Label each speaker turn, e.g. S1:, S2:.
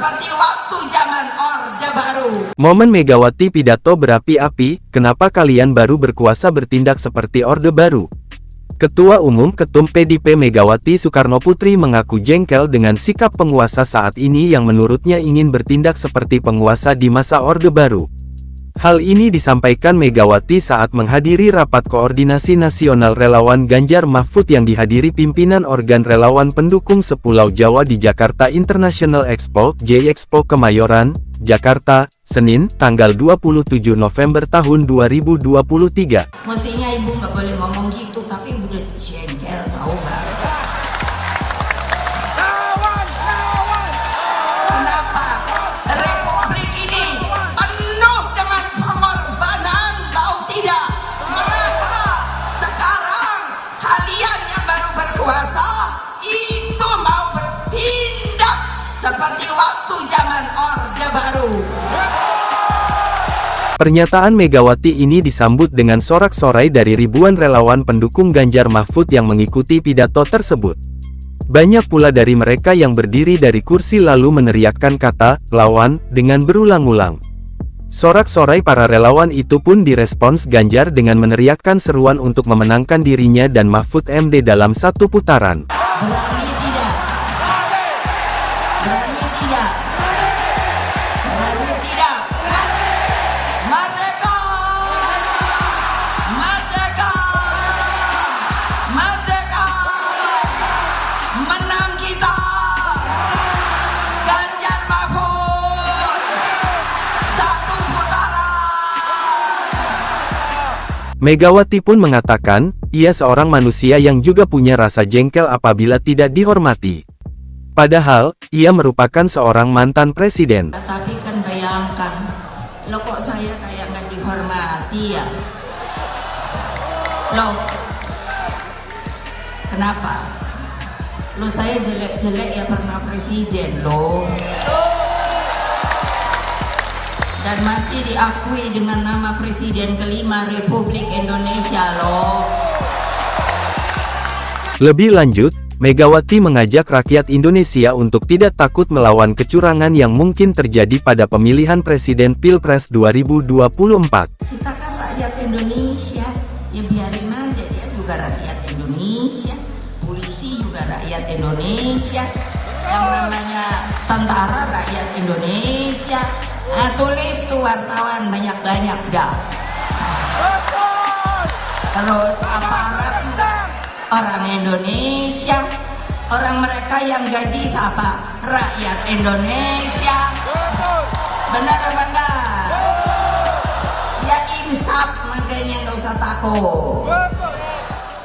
S1: seperti waktu zaman Orde Baru.
S2: Momen Megawati pidato berapi-api, kenapa kalian baru berkuasa bertindak seperti Orde Baru? Ketua Umum Ketum PDIP Megawati Soekarnoputri mengaku jengkel dengan sikap penguasa saat ini yang menurutnya ingin bertindak seperti penguasa di masa Orde Baru. Hal ini disampaikan Megawati saat menghadiri rapat koordinasi nasional relawan Ganjar Mahfud yang dihadiri pimpinan organ relawan pendukung sepulau Jawa di Jakarta International Expo (J-Expo) Kemayoran, Jakarta, Senin, tanggal 27 November tahun 2023.
S1: Mestinya ibu nggak boleh ngomong gitu, tapi udah jengkel, tahu nggak? Kenapa Republik ini penuh dengan pengorbanan, tahu tidak? Mengapa sekarang kalian yang baru berkuasa itu mau bertindak seperti waktu zaman Orde Baru?
S2: Pernyataan Megawati ini disambut dengan sorak-sorai dari ribuan relawan pendukung Ganjar Mahfud yang mengikuti pidato tersebut. Banyak pula dari mereka yang berdiri dari kursi lalu meneriakkan kata "lawan" dengan berulang-ulang. Sorak-sorai para relawan itu pun direspons Ganjar dengan meneriakkan seruan untuk memenangkan dirinya dan Mahfud MD dalam satu putaran.
S1: Berani tidak? Berani tidak? Berani tidak? Merdeka! Merdeka! Merdeka! Menang kita! Ganjar Mahfud! Satu putaran!
S2: Megawati pun mengatakan, ia seorang manusia yang juga punya rasa jengkel apabila tidak dihormati. Padahal, ia merupakan seorang mantan presiden.
S1: Tapi kan bayangkan, lo kok saya kayak nggak dihormati ya? Lo, kenapa? Lo saya jelek-jelek ya pernah presiden lo. Dan masih diakui dengan nama Presiden kelima Republik Indonesia lo.
S2: Lebih lanjut, Megawati mengajak rakyat Indonesia untuk tidak takut melawan kecurangan yang mungkin terjadi pada pemilihan presiden Pilpres 2024.
S1: Kita kan rakyat Indonesia, ya biarin aja, dia juga rakyat Indonesia, polisi juga rakyat Indonesia, yang namanya tentara rakyat Indonesia. Nah, tulis tuh wartawan banyak-banyak dah. Terus aparat juga orang Indonesia, orang mereka yang gaji siapa? Rakyat Indonesia. Benar apa enggak? Ya insaf, makanya nggak usah takut.